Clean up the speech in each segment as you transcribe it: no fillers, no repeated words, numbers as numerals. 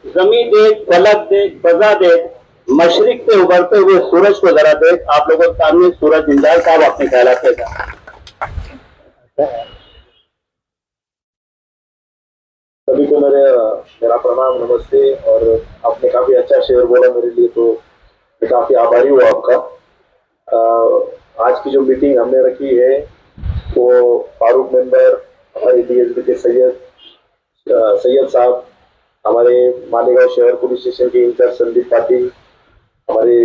जमी देख, फलक देख, फजा देख, मशरिक से उभरते हुए सूरज को जरा देख। आप लोगों के सामने सूरज इंजाल साहब अपने ख्याल देगा। सभी को मेरा प्रणाम, नमस्ते। और आपने काफी अच्छा शेयर बोला मेरे लिए, तो मैं काफी आभारी हूँ आपका। आज की जो मीटिंग हमने रखी है वो फारूक मेंबर, हमारे डीएसपी के सैयद साहब, हमारे मालेगांव शहर पुलिस स्टेशन के इंचार्ज संदीप पाटिल, हमारे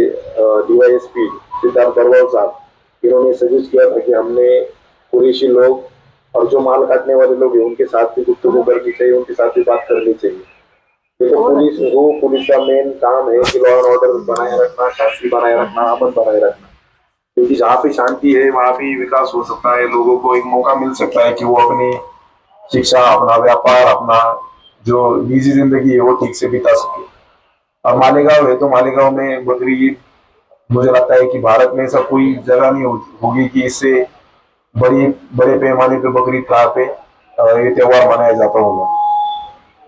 डीवाईएसपी सिद्धार्थ बरवाल साहब, इन्होंने सजेस्ट किया था कि हमने कुरैशी लोग और जो माल काटने वाले लोग हैं उनके साथ भी गुफ्तगू करनी चाहिए, उनके साथ भी बात करनी चाहिए। देखो, पुलिस का मेन काम है कि लॉ एंड ऑर्डर बनाए रखना, शांति बनाए रखना, अमन बनाए रखना। क्योंकि जहाँ पे शांति है वहां पे विकास हो सकता है, लोगों को एक मौका मिल सकता है कि वो अपनी शिक्षा, अपना व्यापार, अपना जो निजी जिंदगी है वो ठीक से बिता सके। और मालेगांव है तो मालेगांव में बकरी ईद, मुझे लगता है कि भारत में ऐसा कोई जगह नहीं होगी कि इससे बड़े पैमाने पे बकरीद यहाँ पे ये त्योहार मनाया जाता होगा।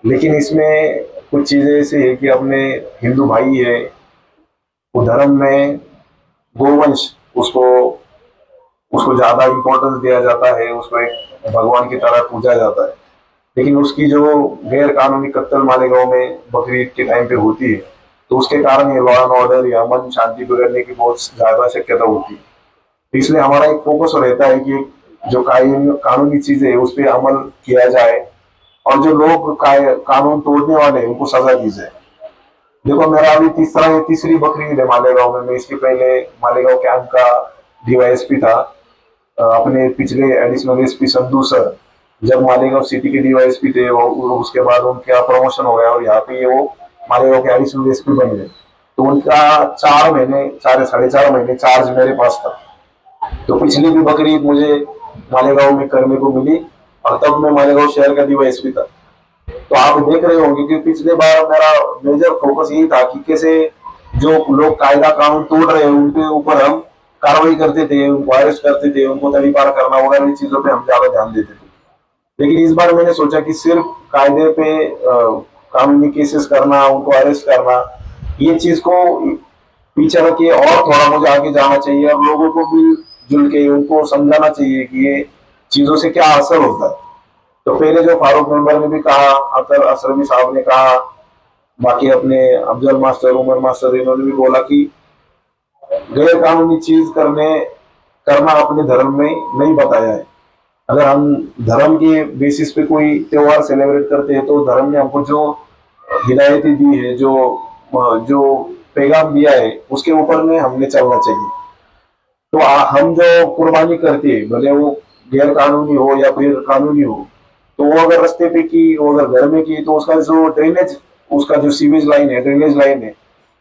लेकिन इसमें कुछ चीजें ऐसी है कि अपने हिंदू भाई है, वो धर्म में गोवंश, उसको उसको ज्यादा इम्पोर्टेंस दिया जाता है, उसको एक भगवान की तरह पूजा जाता है। लेकिन उसकी जो गैर कानूनी कत्ल मालेगांव में बकरीद के टाइम पे होती है, तो उसके कारण ये लॉ एंड ऑर्डर या अमन शांति बिगड़ने की बहुत ज्यादा शक्यता होती है। इसलिए हमारा एक फोकस रहता है कि जो कानूनी चीजें है उस पर अमल किया जाए, और जो लोग कानून तोड़ने वाले हैं उनको सजा दी जाए। देखो, मेरा अभी तीसरी बकरीद है मालेगांव में। मैं इसके पहले मालेगांव कैंप का डीवाईएसपी था। अपने पिछले एडिशनल एसपी संधू सर जब मालेगांव सिटी के डीवाईएसपी थे, उसके बाद उनका प्रमोशन हो गया और यहाँ पे वो मालेगांव के एडिशनल एसपी बन गए। तो उनका 4 महीने, 4 साढ़े 4 महीने चार्ज मेरे पास था। तो पिछली भी बकरीद मुझे मालेगांव में करने को मिली, और तब मैं मालेगांव शहर का डीवाईएसपी था। तो आप देख रहे होंगे कि पिछले बार मेरा मेजर फोकस यही था कि कैसे जो लोग कायदा कानून तोड़ रहे हैं उनके ऊपर हम कार्रवाई करते थे, उनको अरेस्ट करते थे, उनको तड़ीपार करना वगैरह चीजों पे हम ज्यादा ध्यान देते थे। लेकिन इस बार मैंने सोचा कि सिर्फ कायदे पे कानूनी केसेस करना, उनको अरेस्ट करना, ये चीज को पीछे रखिए और थोड़ा मुझे आगे जाना चाहिए और लोगों को मिलजुल के उनको समझाना चाहिए कि ये चीजों से क्या असर होता है। तो पहले जो फारूक मेंबर ने भी कहा, अतर असरमी साहब ने कहा, बाकी अपने अफजल मास्टर, उमर मास्टर, इन्होंने भी बोला कि गैर कानूनी चीज करना अपने धर्म में नहीं बताया है। अगर हम धर्म के बेसिस पे कोई त्योहार सेलिब्रेट करते हैं तो धर्म ने हमको जो हिदायतें दी है, जो जो पैगाम दिया है, उसके ऊपर में हमने चलना चाहिए। तो हम जो कुर्बानी करते हैं, भले वो गैर कानूनी हो या फिर कानूनी हो, तो वो अगर रास्ते पे की, वो अगर घर में की, तो उसका जो ड्रेनेज, उसका जो सीवेज लाइन है, ड्रेनेज लाइन है,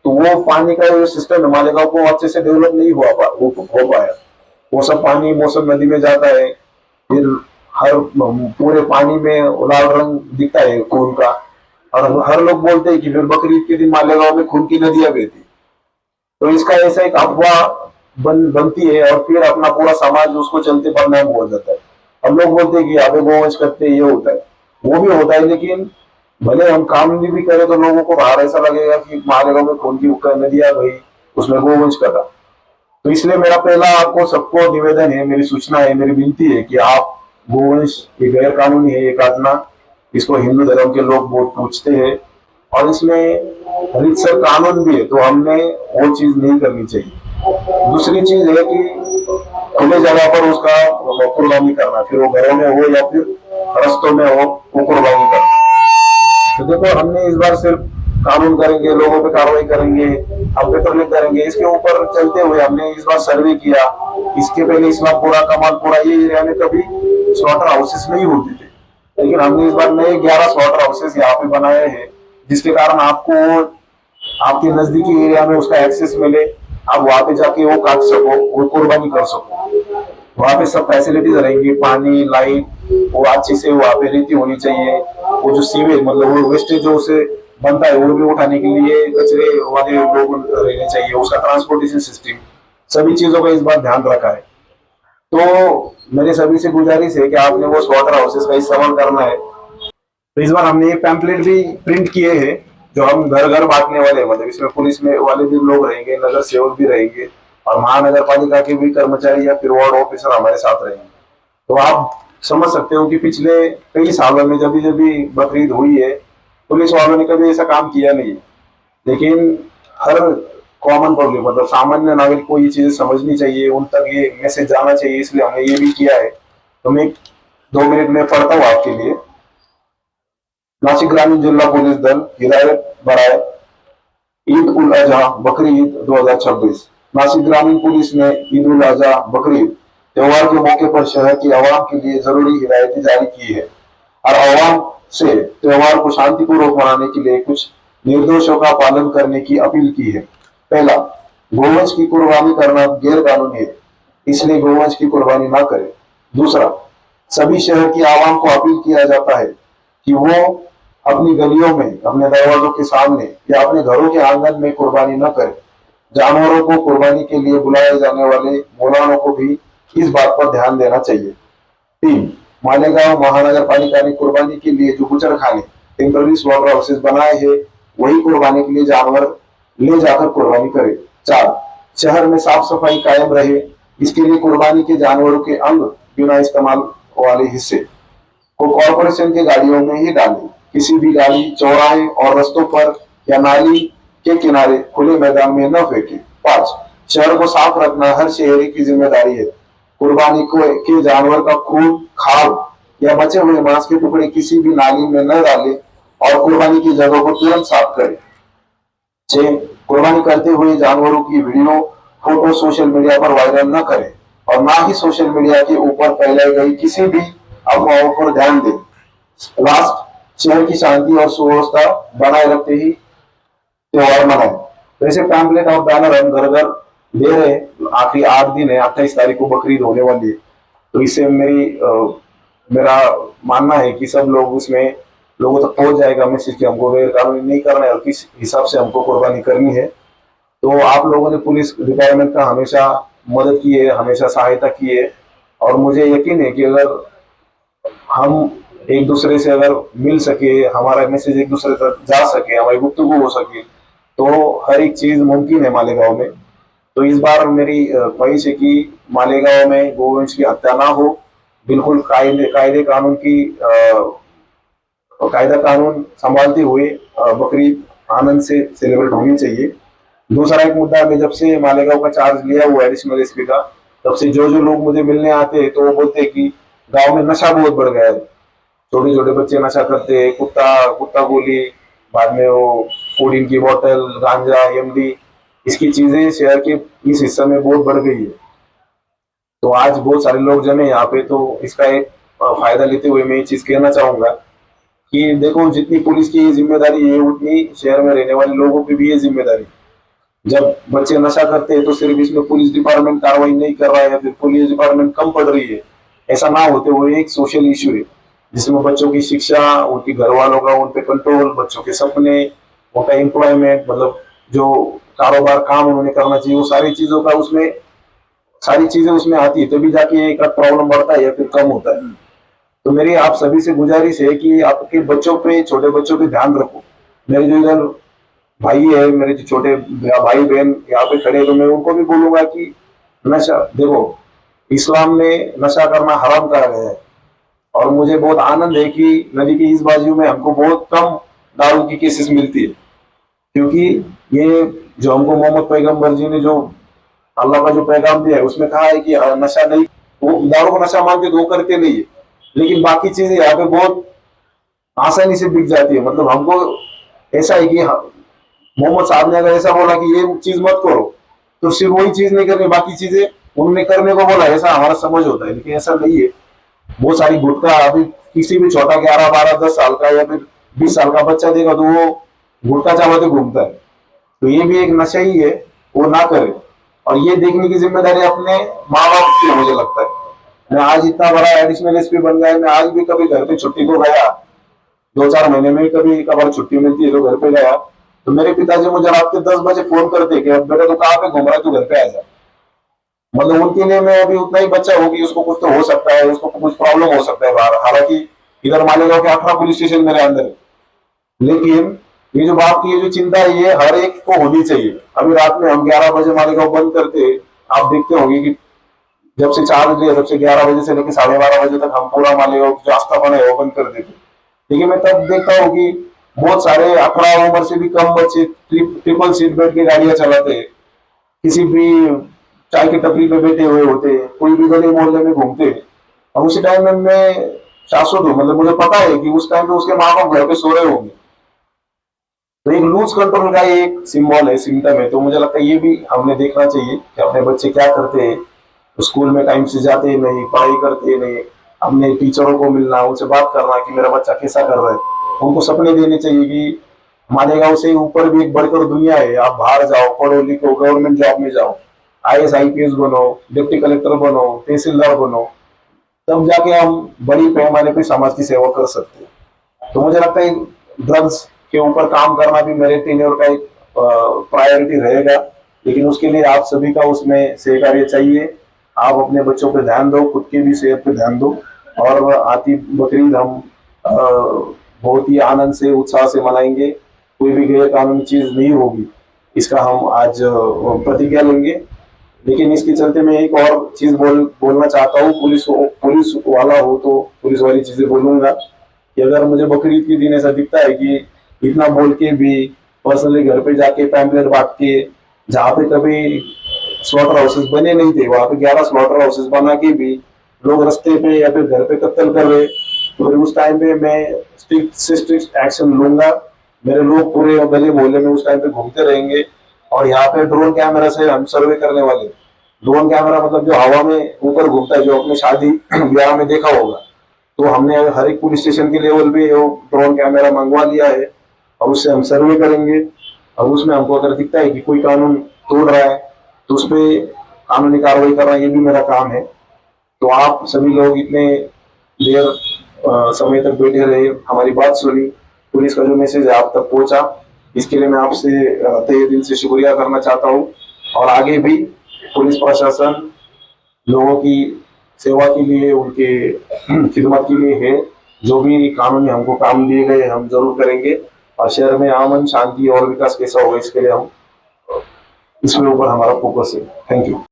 तो वो पानी का जो सिस्टम हमारे गाँव को अच्छे से डेवलप नहीं हो पाया। वो सब पानी मौसम नदी में जाता है, फिर हर पूरे पानी में लाल रंग दिखता है खून का। और हर लोग बोलते हैं कि फिर बकरीद के दिन मालेगांव में खून की नदियां बहती। तो इसका ऐसा एक अफवाह बनती है और फिर अपना पूरा समाज उसको चलते बदनाम हो जाता है। हम लोग बोलते हैं कि यहाँ पे गोवंश करते ये होता है, वो भी होता है, लेकिन भले हम कानूनी भी करें तो लोगों को बाहर ऐसा लगेगा कि मालेगांव में खून की नदियां बही, उसमें गोवंश करा। तो इसलिए मेरा पहला आपको सबको निवेदन है, मेरी सूचना है, मेरी विनती है कि आप गोवंश ये गैर कानूनी है, ये काटना, इसको हिंदू धर्म के लोग बहुत पूछते हैं और इसमें रीतसर कानून भी है, तो हमने वो चीज नहीं करनी चाहिए। दूसरी चीज है कि खुले जगह पर उसका कुर्बानी करना, फिर वो घरों में हो या फिर रस्तों में हो, वो कुर्बानी करना। तो देखो, हमने इस बार सिर्फ कानून करेंगे, लोगों पे कार्रवाई करेंगे, हम पेट्रोलिंग करेंगे, इसके ऊपर चलते हुए हमने इस बार सर्वे किया। इसके पहले इस्लामपुरा, कमालपुरा, ये एरिया में कभी स्लॉटर हाउसेस नहीं होते थे, लेकिन हमने इस बार नए 11 स्लॉटर हाउसेस यहाँ पे बनाए हैं, जिसके कारण आपको आपके नजदीकी एरिया में उसका एक्सेस मिले, आप वहां पे जाके वो काट सको, वो कुर्बानी कर सको। वहाँ पे सब फैसिलिटीज रहेंगी, पानी, लाइट, वो अच्छी से वहाँ पे रीति होनी चाहिए। वो जो सीवेज, मतलब वो वेस्टेज जो उसे बनता है, वो भी उठाने के लिए कचरे वाले लोग रहने चाहिए, उसका ट्रांसपोर्टेशन सिस्टम, सभी चीजों का इस बार ध्यान रखा है। तो मेरे सभी से गुजारिश है कि आपने वो स्लॉटर हाउसेस का इस्तेमाल करना है। तो इस बार हमने एक पैम्पलेट भी प्रिंट किए हैं जो हम घर घर बांटने वाले हैं, मतलब इसमें पुलिस में वाले भी लोग रहेंगे, नगर सेवक भी रहेंगे और महानगर पालिका के भी कर्मचारी या फिर वार्ड ऑफिसर हमारे साथ रहेंगे। तो आप समझ सकते हो कि पिछले कई सालों में जब जब बकरीद हुई है, पुलिस वालों ने कभी ऐसा काम किया नहीं। लेकिन हर कॉमन पब्लिक, मतलब सामान्य नागरिक को ये चीजें समझनी चाहिए, उन तक ये मैसेज जाना चाहिए, इसलिए हमने ये भी किया है। तो मैं 2 मिनट में पढ़ता हूँ आपके लिए। नासिक ग्रामीण जिला पुलिस दल हिदायत बराए ईद उल अजहा बकरी ईद 2026। नासिक ग्रामीण पुलिस ने ईद उल अजहा बकरी ईद त्योहार के मौके पर शहर की आवाम के लिए जरूरी हिदायतें जारी की है और आवाम से त्योहार को शांतिपूर्वक मनाने के लिए कुछ निर्देशों का पालन करने की अपील की है। पहला, गोवंश की कुर्बानी करना गैर कानूनी है, इसलिए गोवंश की कुर्बानी ना करें। दूसरा, सभी शहर की आवाम को अपील किया जाता है कि वो अपनी गलियों में, अपने दरवाजों के सामने या अपने घरों के आंगन में कुर्बानी न करें। जानवरों को कुर्बानी के लिए बुलाए जाने वाले मौलानों को भी इस बात पर ध्यान देना चाहिए। 3, मालेगांव महानगर पालिका ने कुर्बानी के लिए जो बुचर खाने, टेम्पररी स्लॉटर हाउसेस बनाए हैं, वही कुर्बानी के लिए जानवर ले जाकर कुर्बानी करे। 4, शहर में साफ सफाई कायम रहे, इसके लिए कुर्बानी के जानवरों के अंग बिना इस्तेमाल वाले हिस्से को कॉर्पोरेशन के गाड़ियों में ही डालें। किसी भी गाड़ी, चौराहे और रस्तों पर या नाली के किनारे खुले मैदान में न फेंके। 5, शहर को साफ रखना हर शहरी की जिम्मेदारी है। कुर्बानी के जानवर का खून, खाल या बचे हुए मांस के टुकड़े किसी भी नाली में न डाले और कुर्बानी की जगह को तुरंत साफ करें। 6, कुर्बानी करते हुए जानवरों की वीडियो, फोटो सोशल मीडिया पर वायरल न करें और ना ही सोशल मीडिया के ऊपर फैलाई गई किसी भी अफवाहों पर ध्यान दें। लास्ट, शहर की शांति और सुव्यवस्था बनाए रखते ही त्योहार मनाएं। वैसे पैम्पलेट और बैनर हम घर घर दे रहे हैं। आखिरी 8 दिन है, 28 तारीख को बकरीद होने वाली है। तो इससे मेरा मानना है कि सब लोग उसमें, लोगों तक पहुंच जाएगा मैसेज कि हमको गैर कानूनी नहीं करना है और किस हिसाब से हमको कुर्बानी करनी है। तो आप लोगों ने पुलिस डिपार्टमेंट का हमेशा मदद की है, हमेशा सहायता की है और मुझे यकीन है कि अगर हम एक दूसरे से अगर मिल सके, हमारा मैसेज एक दूसरे तक जा सके, हमारी गुफ्तगू हो सके, तो हर एक चीज मुमकिन है मालेगांव में। तो इस बार मेरी ख्वाहिश है कि मालेगांव में गोवंश की हत्या ना हो, बिल्कुल कायदे कानून की कायदा कानून संभालते हुए बकरीद आनंद से सेलिब्रेट होनी चाहिए। दूसरा एक मुद्दा, मैं जब से मालेगांव का चार्ज लिया हुआ है एडिशनल एसपी का, तब से जो जो लोग मुझे मिलने आते हैं तो वो बोलते हैं कि गांव में नशा बहुत बढ़ गया है, छोटे छोटे बच्चे नशा करते हैं, कुत्ता गोली, बाद में वो कोडीन की बोतल, गांजा, एमडी, इसकी चीजें शहर के इस हिस्से में बहुत बढ़ गई है। तो आज बहुत सारे लोग जमे यहाँ पे, तो इसका एक फायदा लेते हुए मैं ये चीज कहना चाहूंगा कि देखो, जितनी पुलिस की जिम्मेदारी है उतनी शहर में रहने वाले लोगों की भी ये जिम्मेदारी। जब बच्चे नशा करते हैं तो सिर्फ इसमें पुलिस डिपार्टमेंट कार्रवाई नहीं कर रहा है या फिर पुलिस डिपार्टमेंट कम पड़ रही है, ऐसा ना होते हुए एक सोशल इश्यू है जिसमें बच्चों की शिक्षा, उनके घर वालों का उन पे कंट्रोल, बच्चों के सपने, उनका एम्प्लॉयमेंट, मतलब जो कारोबार काम उन्होंने करना चाहिए, वो सारी चीजें उसमें आती है, तभी जाके एक प्रॉब्लम बढ़ता है या फिर कम होता है। तो मेरी आप सभी से गुजारिश है कि आपके बच्चों पे, छोटे बच्चों पे ध्यान रखो। मेरे जो इधर भाई है, मेरे जो छोटे भाई बहन यहाँ पे खड़े, तो मैं उनको भी बोलूंगा कि नशा, देखो इस्लाम में नशा करना हराम करा गया है और मुझे बहुत आनंद है कि नदी की इस बाजू में हमको बहुत कम दारू की केसेस मिलती है, क्योंकि ये जो हमको मोहम्मद पैगंबर जी ने जो अल्लाह का जो पैगाम दिया है उसमें कहा है कि नशा नहीं, वो दारू को नशा मानते तो करते नहीं है, लेकिन बाकी चीजें यहाँ पे बहुत आसानी से बिक जाती है। मतलब हमको ऐसा है कि मोहम्मद साहब ने अगर ऐसा बोला कि ये चीज मत करो, तो सिर्फ वही चीज नहीं करनी, बाकी चीजें उन्होंने करने को बोला, ऐसा हमारा समझ होता है, लेकिन ऐसा नहीं है। बहुत सारी गुटखा अभी किसी भी छोटा 11, 12, 10 साल का या फिर 20 साल का बच्चा देगा तो वो गुटखा चावते घूमता है। तो ये भी एक नशा ही है, वो ना करे। और ये देखने की जिम्मेदारी अपने माँ बाप की, मुझे लगता है। मैं आज इतना बड़ा एडिशनल एसपी बन गया, मैं आज भी कभी घर पे छुट्टी को गया, 2-4 महीने में कभी कभार छुट्टी मिलती है तो घर पे गया, तो मेरे पिताजी मुझे रात के 10 बजे फोन करते कि बेटा तो कहाँ पे घूम रहा है, तू घर पे आ जा। मतलब उनके लिए मैं अभी उतना ही बच्चा हूँ कि उसको कुछ तो हो सकता है, उसको कुछ प्रॉब्लम हो सकता है बाहर। हालांकि इधर मालेगांव के 18 पुलिस स्टेशन मेरे अंदर है, लेकिन ये जो बात की, ये जो चिंता है, ये हर एक को होनी चाहिए। अभी रात में हम 11 बजे मालेगांव बंद करते हैं, आप देखते होंगे कि जब से चार्ज लिया, जब से 11 बजे से लेकर 12:30 बजे तक हम पूरा मालेगांव जो रास्ता बना है वो बंद कर देते। लेकिन मैं तब देखता हूँ कि बहुत सारे 18 उम्र से भी कम बच्चे ट्रिपल सीट बैठ के गाड़ियां चलाते हैं, किसी भी चाय की टपरी पे बैठे हुए होते हैं, कोई भी गली मोहल्ले में घूमते हैं। और उसी टाइम में मैं शाश्वत हूँ, मतलब मुझे पता है कि उस टाइम पे उसके माँ बाप घर पे सो रहे होंगे। तो एक लूज कंट्रोल का ये एक सिंबल है, सिम्टम है। तो मुझे लगता है ये भी हमने देखना चाहिए कि अपने बच्चे क्या करते हैं, स्कूल में टाइम से जाते नहीं, पढ़ाई करते नहीं, अपने टीचरों को मिलना, उनसे बात करना कि मेरा बच्चा कैसा कर रहा है। उनको सपने देने चाहिए कि मालेगांव से ऊपर भी एक बढ़कर दुनिया है, आप बाहर जाओ, पढ़ो लिखो, गवर्नमेंट जॉब में जाओ, IAS IPS बनो, डिप्टी कलेक्टर बनो, तहसीलदार बनो, तब जाके हम बड़ी पैमाने पे समाज की सेवा कर सकते हैं। तो मुझे लगता है ड्रग्स के ऊपर काम करना भी मेरे टेन्योर का एक प्रायोरिटी रहेगा, लेकिन उसके लिए आप सभी का उसमें सहकार्य चाहिए। आप अपने बच्चों पे ध्यान दो, खुद की भी सेहत पे ध्यान दो, और आती बकरीद हम बहुत ही आनंद से, उत्साह से मनाएंगे। कोई भी गैर कानूनी चीज नहीं होगी, इसका हम आज प्रतिज्ञा लेंगे। लेकिन इसके चलते मैं एक और चीज बोलना चाहता हूँ, पुलिस वाला हो तो पुलिस वाली चीजें बोलूंगा कि अगर मुझे बकरीद के दिन ऐसा दिखता है कि इतना बोल के भी पर्सनली घर पे जाके पैम्पलेट बांट के, जहाँ पे कभी स्लॉटर हाउसेस बने नहीं थे वहां पे 11 स्लॉटर हाउसेस बना के भी लोग रास्ते पे या फिर घर पे कत्ल कर रहे, तो फिर उस टाइम पे मैं स्ट्रिक्ट से स्ट्रिक्ट एक्शन लूंगा। मेरे लोग पूरे गली मोहल्ले में उस टाइम पे घूमते रहेंगे, और यहाँ पे ड्रोन कैमरा से हम सर्वे करने वाले। ड्रोन कैमरा मतलब जो हवा में ऊपर घूमता है, जो अपने शादी ब्याह में देखा होगा, तो हमने हर एक पुलिस स्टेशन के लेवल पे वो ड्रोन कैमरा मंगवा लिया है, और उससे हम सर्वे करेंगे। और उसमें हमको अगर दिखता है कि कोई कानून तोड़ रहा है तो उस पर कानूनी कार्रवाई करना, ये भी मेरा काम है। तो आप सभी लोग इतने देर समय तक बैठे रहे, हमारी बात सुनी, पुलिस का जो मैसेज है आप तक पहुंचा, इसके लिए मैं आपसे तहे दिल से शुक्रिया करना चाहता हूँ। और आगे भी पुलिस प्रशासन लोगों की सेवा के लिए, उनके खिदमत के लिए है। जो भी कानूनी हमको काम दिए गए हम जरूर करेंगे, और शहर में अमन शांति और विकास कैसा होगा इसके लिए हम, इसके ऊपर हमारा फोकस है। Thank you.